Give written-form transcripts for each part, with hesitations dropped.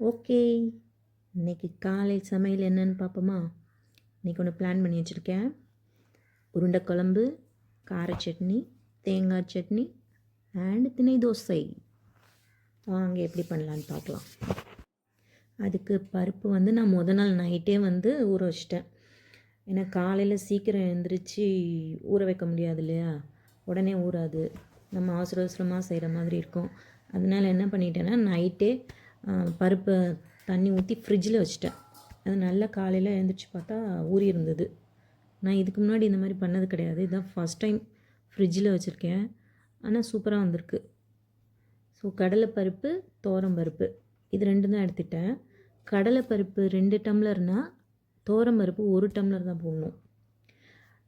Okay. இன்னைக்கு காலை சமையல் என்னன்னு பார்ப்போமா? இன்னைக்கு ஒன்று பிளான் பண்ணி வச்சுருக்கேன். உருண்டை குழம்பு, கார சட்னி, தேங்காய் சட்னி அண்ட் திணை தோசை. வாங்க எப்படி பண்ணலான்னு பார்க்கலாம். அதுக்கு பருப்பு வந்து நான் நாள் நைட்டே ஊற வச்சிட்டேன். ஏன்னா காலையில் சீக்கிரம் எழுந்திரிச்சு ஊற வைக்க முடியாது இல்லையா? உடனே ஊறாது. நம்ம அவசர அவசரமாக செய்கிற மாதிரி இருக்கும். அதனால் என்ன பண்ணிட்டேன்னா நைட்டே பருப்பை தண்ணி ஊற்றி ஃப்ரிட்ஜில் வச்சுட்டேன். அது நல்லா காலையில் எழுந்திரிச்சு பார்த்தா ஊறி இருந்தது. நான் இதுக்கு முன்னாடி இந்த மாதிரி பண்ணது கிடையாது. இதுதான் ஃபஸ்ட் டைம் ஃப்ரிட்ஜில் வச்சுருக்கேன். ஆனால் சூப்பராக வந்திருக்கு. ஸோ கடலைப்பருப்பு, பருப்பு இது 2 தான் எடுத்துட்டேன். கடலைப்பருப்பு 2 டம்ளர்னால் பருப்பு 1 டம்ளர் தான் போடணும்.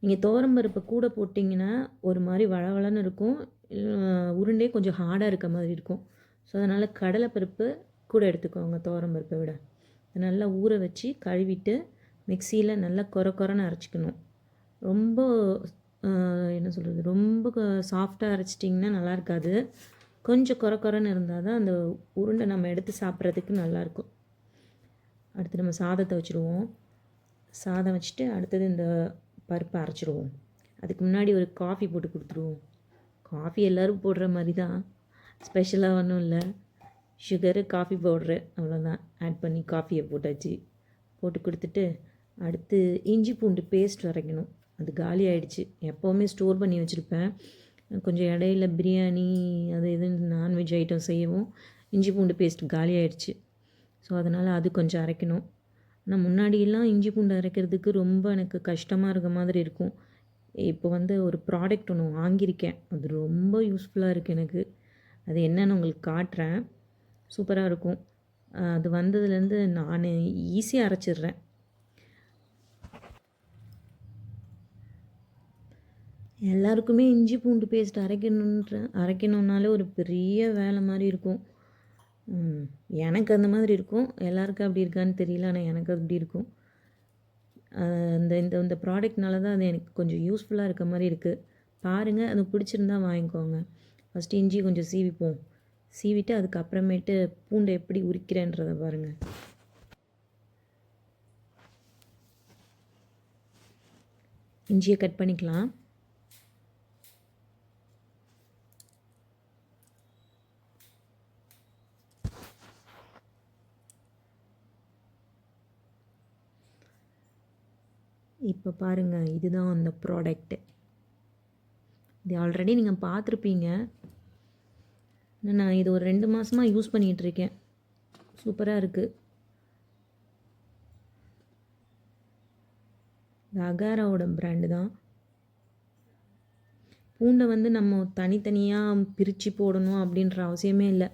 நீங்கள் பருப்பு கூட போட்டிங்கன்னா ஒரு மாதிரி வளவளன்னு இருக்கும், உருண்டே கொஞ்சம் ஹார்டாக இருக்க மாதிரி இருக்கும். ஸோ அதனால் கடலைப்பருப்பு கூட எடுத்துக்கோங்க பருப்பை விட. நல்லா ஊற வச்சு கழுவிட்டு மிக்சியில் நல்லா கொரன்னு அரைச்சிக்கணும். ரொம்ப என்ன சொல்கிறது, ரொம்ப சாஃப்டாக அரைச்சிட்டிங்கன்னா நல்லா இருக்காது. கொஞ்சம் கொரன்னு இருந்தால் தான் அந்த உருண்டை நம்ம எடுத்து சாப்பிட்றதுக்கு நல்லாயிருக்கும். அடுத்து நம்ம சாதத்தை வச்சுருவோம். சாதம் வச்சுட்டு அடுத்தது இந்த பருப்பை அரைச்சிடுவோம். அதுக்கு முன்னாடி ஒரு காஃபி போட்டு கொடுத்துருவோம். காஃபி எல்லோரும் போடுற மாதிரி தான், ஸ்பெஷலாக ஒன்றும் இல்லை. சுகரு, காஃபி பவுட்ரு அவ்வளோதான் ஆட் பண்ணி காஃபியை போட்டாச்சு. போட்டு கொடுத்துட்டு அடுத்து இஞ்சி பூண்டு பேஸ்ட் அரைக்கணும். அது காலி ஆகிடுச்சு. எப்போவுமே ஸ்டோர் பண்ணி வச்சுருப்பேன். கொஞ்சம் இடையில பிரியாணி அது இதுன்னு நான்வெஜ் ஐட்டம் செய்யவும் இஞ்சி பூண்டு பேஸ்ட் காலி ஆகிடுச்சு. ஸோ அதனால் அது கொஞ்சம் அரைக்கணும். ஆனால் முன்னாடியெல்லாம் இஞ்சி பூண்டு அரைக்கிறதுக்கு ரொம்ப எனக்கு கஷ்டமாக இருக்க மாதிரி இருக்கும். இப்போ ஒரு ப்ராடக்ட் ஒன்று வாங்கியிருக்கேன். அது ரொம்ப யூஸ்ஃபுல்லாக இருக்குது எனக்கு. அது என்னன்னு உங்களுக்கு காட்டுறேன். சூப்பராக இருக்கும். அது வந்ததுலேருந்து நான் ஈஸியாக அரைச்சிட்றேன். எல்லாருக்குமே இஞ்சி பூண்டு பேஸ்ட் அரைக்கணுன்னாலே ஒரு பெரிய வேலை மாதிரி இருக்கும். எனக்கு அந்த மாதிரி இருக்கும். எல்லாருக்கும் அப்படி இருக்கான்னு தெரியல, ஆனால் எனக்கு அப்படி இருக்கும். இந்த இந்த இந்த ப்ராடக்ட்னால தான் அது எனக்கு கொஞ்சம் யூஸ்ஃபுல்லாக இருக்க மாதிரி இருக்குது. பாருங்கள், அது பிடிச்சிருந்தா வாங்கிக்கோங்க. ஃபஸ்ட்டு இஞ்சி கொஞ்சம் சீவிப்போம். சீவிட்டு அதுக்கப்புறமேட்டு பூண்டை எப்படி உரிக்கிறேன்றதை பாருங்கள். இஞ்சியை கட் பண்ணிக்கலாம். இப்போ பாருங்கள், இதுதான் அந்த ப்ராடக்ட்டு. இது ஆல்ரெடி நீங்கள் பார்த்துருப்பீங்க. நான் இது ஒரு 2 மாதமாக யூஸ் பண்ணிகிட்ருக்கேன். சூப்பராக இருக்குது. இது அகாராவோட பிராண்டு தான். பூண்டை நம்ம தனித்தனியாக பிரித்து போடணும் அப்படின்ற அவசியமே இல்லை.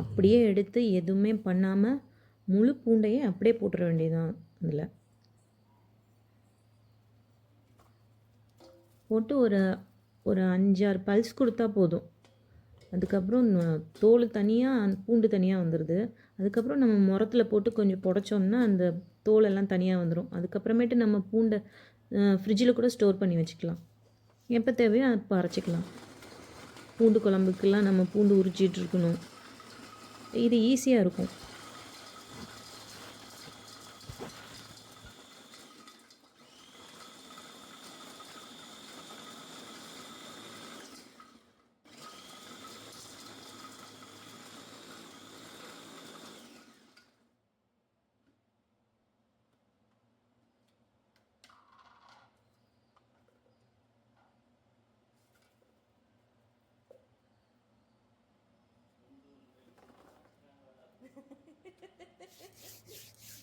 அப்படியே எடுத்து எதுவுமே பண்ணாமல் முழு பூண்டையே அப்படியே போட்டுற வேண்டியதுதான். அதில் போட்டு ஒரு 5-6 பல்ஸ் கொடுத்தா போதும். அதுக்கப்புறம் தோல் தனியாக, பூண்டு தனியாக வந்துடுது. அதுக்கப்புறம் நம்ம முரத்தில் போட்டு கொஞ்சம் புடைச்சோம்னா அந்த தோலெல்லாம் தனியாக வந்துடும். அதுக்கப்புறமேட்டு நம்ம பூண்டை ஃப்ரிட்ஜில் கூட ஸ்டோர் பண்ணி வச்சுக்கலாம். எப்போ தேவையோ அப்போ அரைச்சிக்கலாம். பூண்டு குழம்புக்கெல்லாம் நம்ம பூண்டு உரிச்சிட்டு இருக்கணும். இது ஈஸியாக இருக்கும்.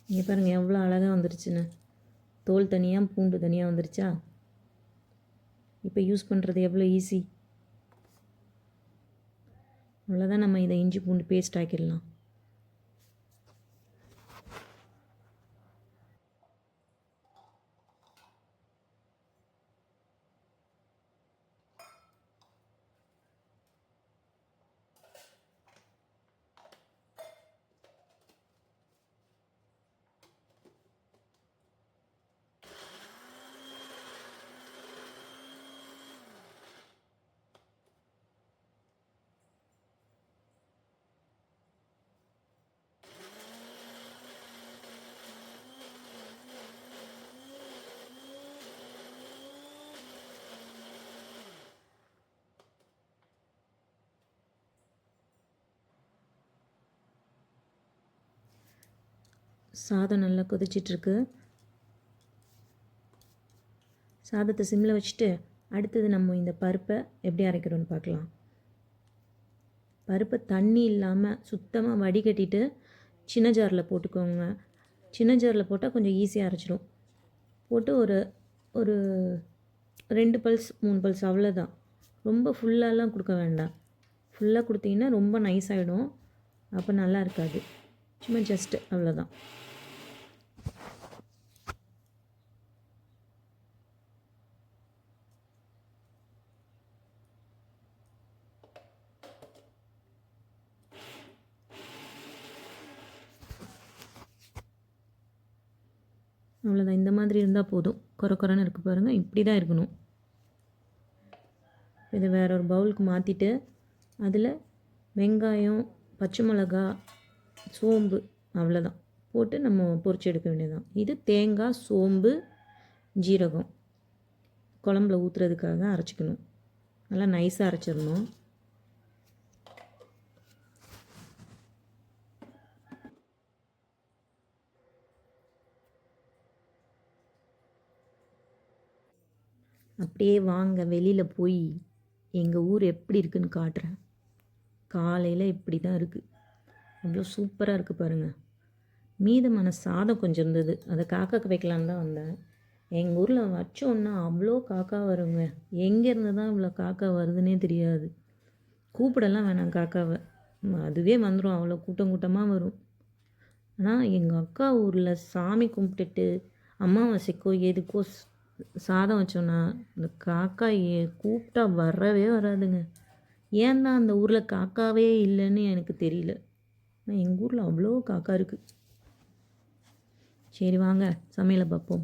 இங்கே பாருங்கள் எவ்வளோ அழகாக வந்துருச்சுன்னு. தோல் தனியாக பூண்டு தனியாக வந்துருச்சா? இப்போ யூஸ் பண்ணுறது எவ்வளோ ஈஸி. அவ்வளோதான், நம்ம இதை இஞ்சி பூண்டு பேஸ்ட் ஆக்கிடலாம். சாதம் நல்லா கொதிச்சிட்ருக்கு. சாதத்தை சிம்மில் வச்சுட்டு அடுத்தது நம்ம இந்த பருப்பை எப்படி அரைக்கிறோன்னு பார்க்கலாம். பருப்பை தண்ணி இல்லாமல் சுத்தமாக வடிகட்டிட்டு சின்ன ஜாரில் போட்டுக்கோங்க. சின்ன ஜாரில் போட்டால் கொஞ்சம் ஈஸியாக அரைச்சிடும். போட்டு ஒரு ஒரு 2 பல்ஸ் 3 பல்ஸ் அவ்வளோதான். ரொம்ப ஃபுல்லாலாம் கொடுக்க வேண்டாம். ஃபுல்லாக கொடுத்தீங்கன்னா ரொம்ப நைஸ் ஆகிடும், அப்போ நல்லா இருக்காது. சும்மா ஜஸ்ட்டு அவ்வளோதான். அவ்வளோதான். இந்த மாதிரி இருந்தால் போதும். குறைன்னு இருக்குது பாருங்கள், இப்படி தான் இருக்கணும். இதை வேற ஒரு பவுலுக்கு மாற்றிட்டு அதில் வெங்காயம், பச்சை மிளகா, சோம்பு அவ்வளோதான் போட்டு நம்ம பொரிச்சு எடுக்க வேண்டியதுதான். இது தேங்காய், சோம்பு, ஜீரகம் குழம்புல ஊற்றுறதுக்காக அரைச்சிக்கணும். நல்லா நைஸாக அரைச்சிடணும். அப்படியே வாங்க வெளியில் போய் எங்கள் ஊர் எப்படி இருக்குதுன்னு காட்டுறேன். காலையில் இப்படி தான் இருக்குது. அவ்வளோ சூப்பராக இருக்குது பாருங்கள். மீதமான சாதம் கொஞ்சம் இருந்தது, அதை காக்காக்கு வைக்கலான்னு தான் வந்தேன். எங்கள் ஊரில் வச்சோன்னா அவ்வளோ காக்கா வருங்க. எங்கேருந்து தான் இவ்வளோ காக்கா வருதுன்னே தெரியாது. கூப்பிடலாம் வேணாம் காக்காவை, அதுவே வந்துடும். அவ்வளோ கூட்டம் கூட்டமாக வரும். ஆனால் எங்கள் அக்கா ஊரில் சாமி கும்பிட்டுட்டு அமாவாசைக்கோ எதுக்கோ சாதம் வச்சோன்னா இந்த காக்கா கூப்பிட்டா வரவே வராதுங்க. ஏன் தான் அந்த ஊரில் காக்காவே இல்லைன்னு எனக்கு தெரியல. ஆனால் எங்கள் ஊரில் அவ்வளோ காக்கா இருக்குது. சரி வாங்க சமையலை பார்ப்போம்.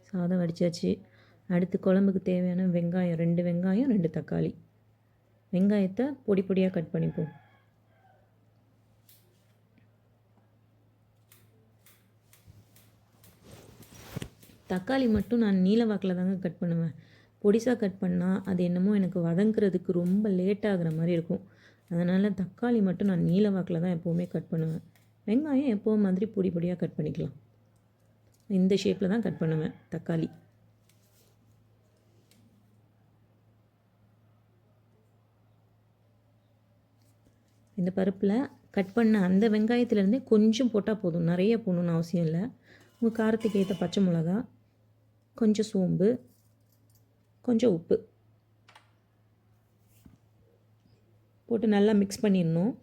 சாதம் வடித்தாச்சு. அடுத்து குழம்புக்கு தேவையான வெங்காயம், 2 வெங்காயம் 2 தக்காளி. வெங்காயத்தை பொடி பொடியாக கட் பண்ணிப்போம். தக்காளி மட்டும் நான் நீல வாக்கில் தாங்க கட் பண்ணுவேன். பொடிசாக கட் பண்ணால் அது என்னமோ எனக்கு வதங்குறதுக்கு ரொம்ப லேட் ஆகிற மாதிரி இருக்கும். அதனால் தக்காளி மட்டும் நான் நீல வாக்கில் தான் எப்போவுமே கட் பண்ணுவேன். வெங்காயம் எப்போவும் மாதிரி பொடி பொடியாக கட் பண்ணிக்கலாம். இந்த ஷேப்பில் தான் கட் பண்ணுவேன் தக்காளி. இந்த பருப்பில் கட் பண்ண அந்த வெங்காயத்துலேருந்தே கொஞ்சம் போட்டால் போதும், நிறைய போடணுன்னு அவசியம் இல்லை. உங்கள் காரத்துக்கு ஏற்ற பச்சை மிளகா, கொஞ்சம் சோம்பு, கொஞ்சம் உப்பு போட்டு நல்லா மிக்ஸ் பண்ணிடணும்.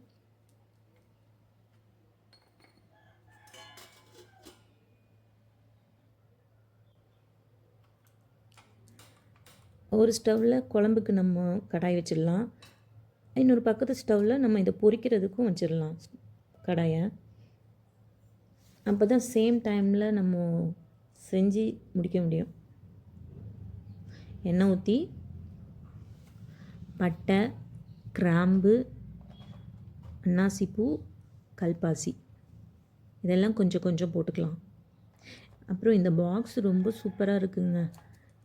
ஒரு ஸ்டவ்வில் குழம்புக்கு நம்ம கடாய் வச்சிடலாம். இன்னொரு பக்கத்து ஸ்டவ்வில் நம்ம இதை பொரிக்கிறதுக்கும் வச்சிடலாம் கடாயை. அப்போ தான் சேம் டைமில் நம்ம செஞ்சு முடிக்க முடியும். எண்ணெய் ஊற்றி பட்டை, கிராம்பு, அன்னாசிப்பூ, கல்பாசி இதெல்லாம் கொஞ்சம் கொஞ்சம் போட்டுக்கலாம். அப்புறம் இந்த பாக்ஸ் ரொம்ப சூப்பராக இருக்குங்க.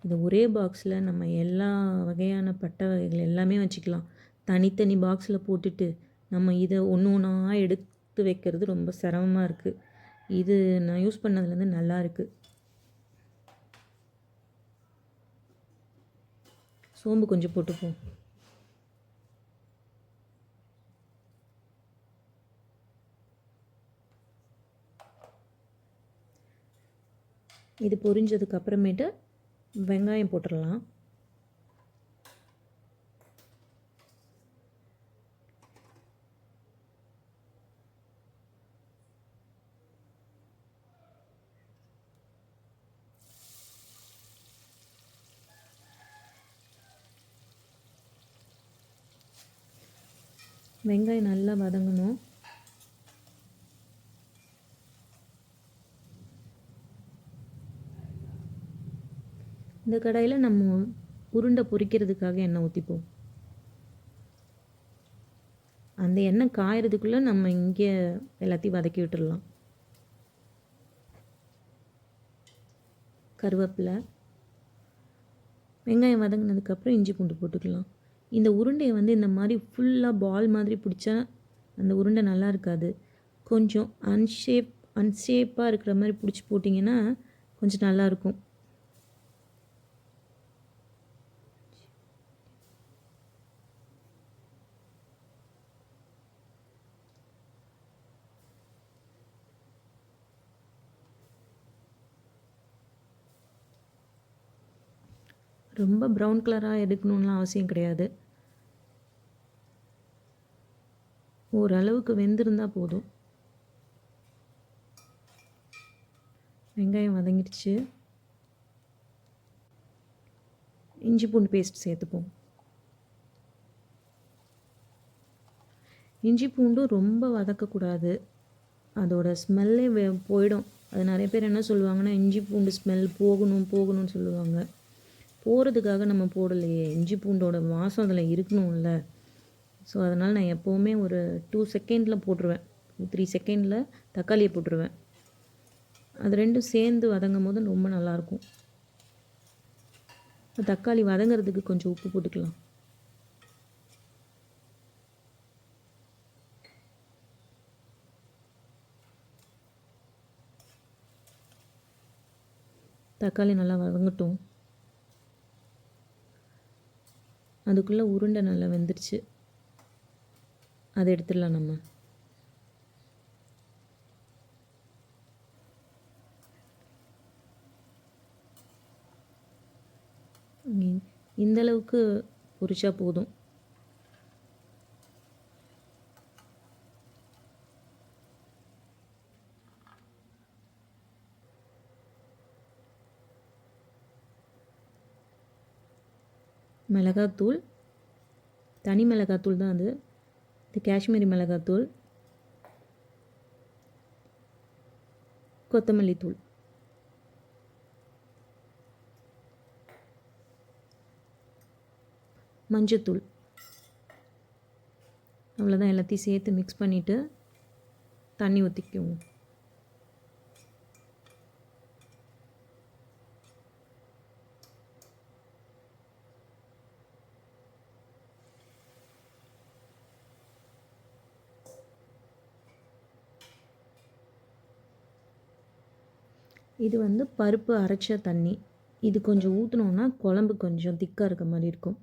இந்த ஒரே பாக்ஸில் நம்ம எல்லா வகையான பட்டை வகைகள் எல்லாமே வச்சுக்கலாம். தனித்தனி பாக்ஸில் போட்டுட்டு நம்ம இதை ஒன்று ஒன்றா எடுத்து வைக்கிறது ரொம்ப சிரமமாக இருக்குது. இது நான் யூஸ் பண்ணதுலேருந்து நல்லா இருக்குது. சோம்பு கொஞ்சம் போட்டுப்போம். இது பொரிஞ்சதுக்கு அப்புறமேட்டு வெங்காயம் போட்டுடலாம். வெங்காயம் நல்லா வதங்கணும். இந்த கடாயில் நம்ம உருண்டை பொரிக்கிறதுக்காக எண்ணெய் ஊற்றிப்போம். அந்த எண்ணெய் காயறதுக்குள்ளே நம்ம இங்கே எல்லாத்தையும் வதக்கி விட்டுடலாம். கருவேப்பிலை, வெங்காயம் வதங்கினதுக்கப்புறம் இஞ்சி பூண்டு போட்டுக்கலாம். இந்த உருண்டையை இந்த மாதிரி ஃபுல்லாக பால் மாதிரி பிடிச்சா அந்த உருண்டை நல்லா இருக்காது. கொஞ்சம் அன்ஷேப்பாக இருக்கிற மாதிரி பிடிச்சி போட்டிங்கன்னா கொஞ்சம் நல்லாயிருக்கும். ரொம்ப ப்ரௌன் கலராக எடுக்கணும்லாம் அவசியம் கிடையாது. ஓரளவுக்கு வெந்திருந்தால் போதும். வெங்காயம் வதங்கிடுச்சு. இஞ்சி பூண்டு பேஸ்ட் சேர்த்துப்போம். இஞ்சி பூண்டும் ரொம்ப வதக்கக்கூடாது, அதோட ஸ்மெல்லே போயிடும். அது நிறைய பேர் என்ன சொல்லுவாங்கன்னா, இஞ்சி பூண்டு ஸ்மெல் போகணும்னு சொல்லுவாங்க. போகிறதுக்காக நம்ம போடலையே, இஞ்சி பூண்டோட வாசம் அதில் இருக்கணும்ல. ஸோ அதனால் நான் எப்போவுமே ஒரு 2 செகண்டில் போட்டுருவேன், 3 செகண்டில் தக்காளியை போட்டுருவேன். அது ரெண்டும் சேர்ந்து வதங்கும் போது ரொம்ப நல்லாயிருக்கும். தக்காளி வதங்கிறதுக்கு கொஞ்சம் உப்பு போட்டுக்கலாம். தக்காளி நல்லா வதங்கட்டும். அதுக்குள்ளே உருண்டை நல்லா வெந்துருச்சு, அதை எடுத்துடலாம் நம்ம. இந்தளவுக்கு பொரிச்சா போதும். மிளகாத்தூள், தனி மிளகாத்தூள் தான் அது, இது காஷ்மீரி மிளகாத்தூள், கொத்தமல்லி தூள், மஞ்சத்தூள். அவ்வளோதான். எல்லாத்தையும் சேர்த்து மிக்ஸ் பண்ணிவிட்டு தண்ணி ஊற்றிக்குவோம். இது வந்து பருப்பு அரைச்ச தண்ணி. இது கொஞ்சம் ஊற்றினோன்னா குழம்பு கொஞ்சம் திக்காக இருக்க மாதிரி இருக்கும்.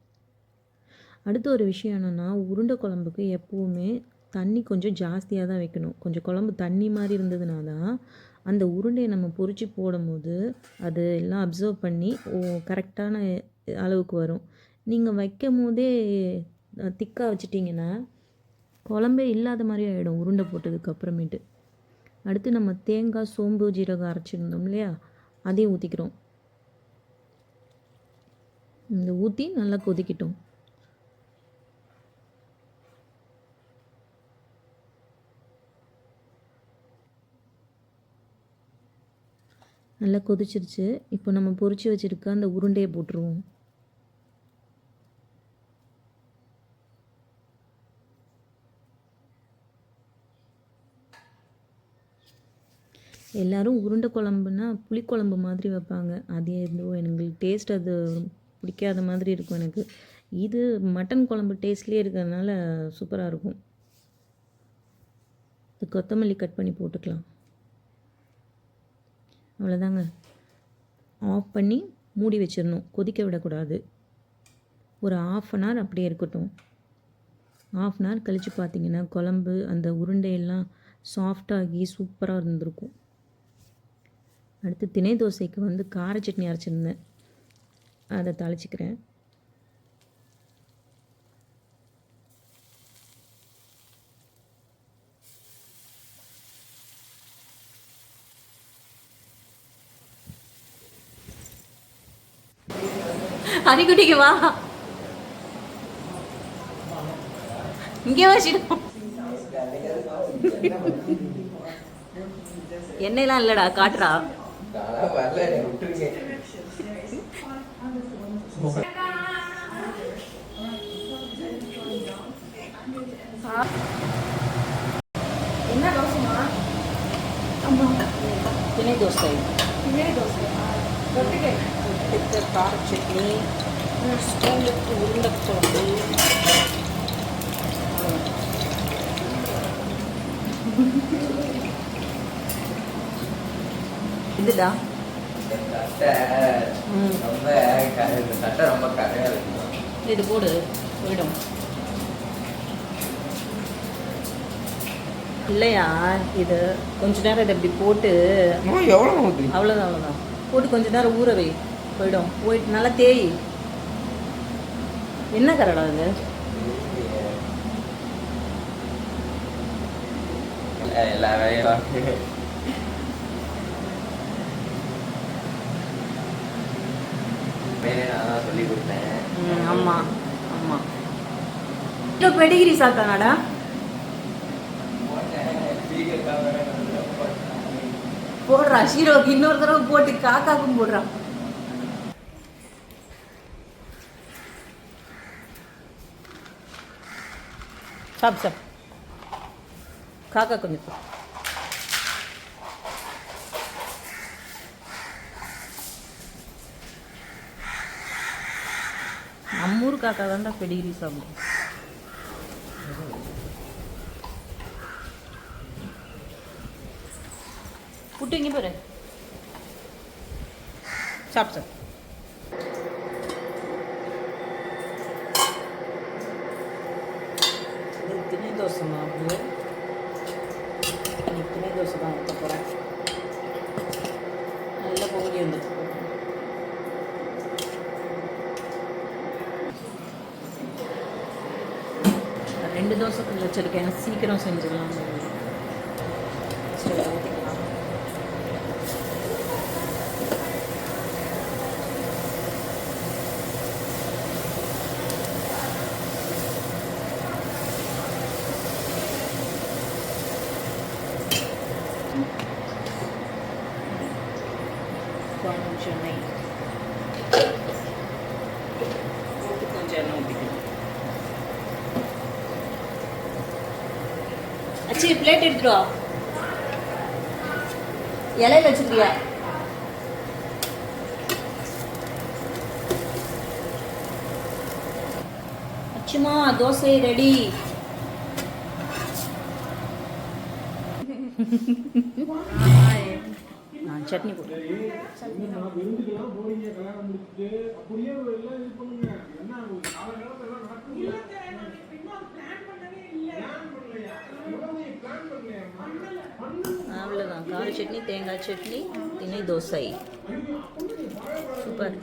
அடுத்த ஒரு விஷயம் என்னென்னா, உருண்டை குழம்புக்கு எப்போவுமே தண்ணி கொஞ்சம் ஜாஸ்தியாக தான் வைக்கணும். கொஞ்சம் குழம்பு தண்ணி மாதிரி இருந்ததுனா தான் அந்த உருண்டையை நம்ம பொரித்து போடும்போது அது எல்லாம் அப்சர்வ் பண்ணி கரெக்டான அளவுக்கு வரும். நீங்கள் வைக்கும் போதே திக்காக வச்சிட்டிங்கன்னா குழம்பே இல்லாத மாதிரி ஆகிடும் உருண்டை போட்டதுக்கு அப்புறமேட்டு. அடுத்து நம்ம தேங்காய், சோம்பு, ஜீரகம் அரைச்சிருந்தோம் இல்லையா, அதையும் ஊற்றிக்கிறோம். இந்த ஊற்றி நல்லா கொதிக்கட்டும். நல்லா கொதிச்சிருச்சு. இப்போ நம்ம பொரிச்சு வச்சுருக்க அந்த உருண்டையை போட்டுருவோம். எல்லோரும் உருண்டை குழம்புனா புளிக்குழம்பு மாதிரி வைப்பாங்க. அது எதுவும் எனக்கு டேஸ்ட் அது பிடிக்காத மாதிரி இருக்கும் எனக்கு. இது மட்டன் குழம்பு டேஸ்ட்லேயே இருக்கிறதுனால சூப்பராக இருக்கும். இது கொத்தமல்லி கட் பண்ணி போட்டுக்கலாம். அவ்வளோதாங்க. ஆஃப் பண்ணி மூடி வச்சிடணும், கொதிக்க விடக்கூடாது. ஒரு 1/2 அன் ஹவர் அப்படியே இருக்கட்டும். 1/2 அன் ஹவர் கழித்து பார்த்திங்கன்னா குழம்பு அந்த உருண்டையெல்லாம் சாஃப்டாகி சூப்பராக இருந்திருக்கும். அடுத்து திணை தோசைக்கு வந்து கார சட்னி அரைச்சிருந்தேன், அதை தாளிச்சிக்கிறேன். அரிக்குட்டிக்கு வா, இங்கே வச்சிடும். எண்ணெயெல்லாம் இல்லைடா, காட்டுறா. என்ன தோசைமா? திணை தோசை. கார சட்னி, ஸ்டூலுக்கு உருண்டை குழம்பு. இதுடா சட்டை ரொம்ப கரையா இருக்கு. இது போடு போயிடும். இல்லையா இது கொஞ்ச நேரம் இதை இப்படி போட்டு எவ்வளோ ஊற்றி அவ்வளோதான் போட்டு கொஞ்ச நேரம் ஊற வை. போயிடும். போயிட்டு நல்லா தேய். என்ன கரடா இது? எல்லா வேலையும் வேலையை நான் தான் சொல்லி கொடுத்தேன். ஆமாம் ஆமாம். இல்லை பெடிகிரி சாப்பிட்டானாடா? போடுறா ஷீரோக்கு இன்னொரு தடவை போட்டு காக்காக்கும் போடுறான். சாப் காக்கா கொஞ்சம் நம்மூர் காக்கா தான்டா பெடிகிரி சாப்பிடும். புட்டு இங்கே பாரு. சாப் திணை தோசை மாவு. இன்னைக்கு திணை தோசை தான் ஊற்ற போகிறேன். நல்லா பொங்கி வந்துருக்கு. ரெண்டு தோசை கொஞ்சம் வச்சுருக்கேன். சீக்கிரம் செஞ்சிடலாம். சரி ஊற்றிக்கலாம். கொஞ்சம் நெய் போட்டு கொஞ்சம் எண்ணெய் ஊற்றிக்கணும். அச்சி பிளேட் எடுத்துருவா. இலையில வச்சுக்கிறியா? அச்சுமா தோசை ரெடி. சட்னி போடு. அவ்வளோதான். கார சட்னி, தேங்காய் சட்னி, திணை தோசை. சூப்பர்.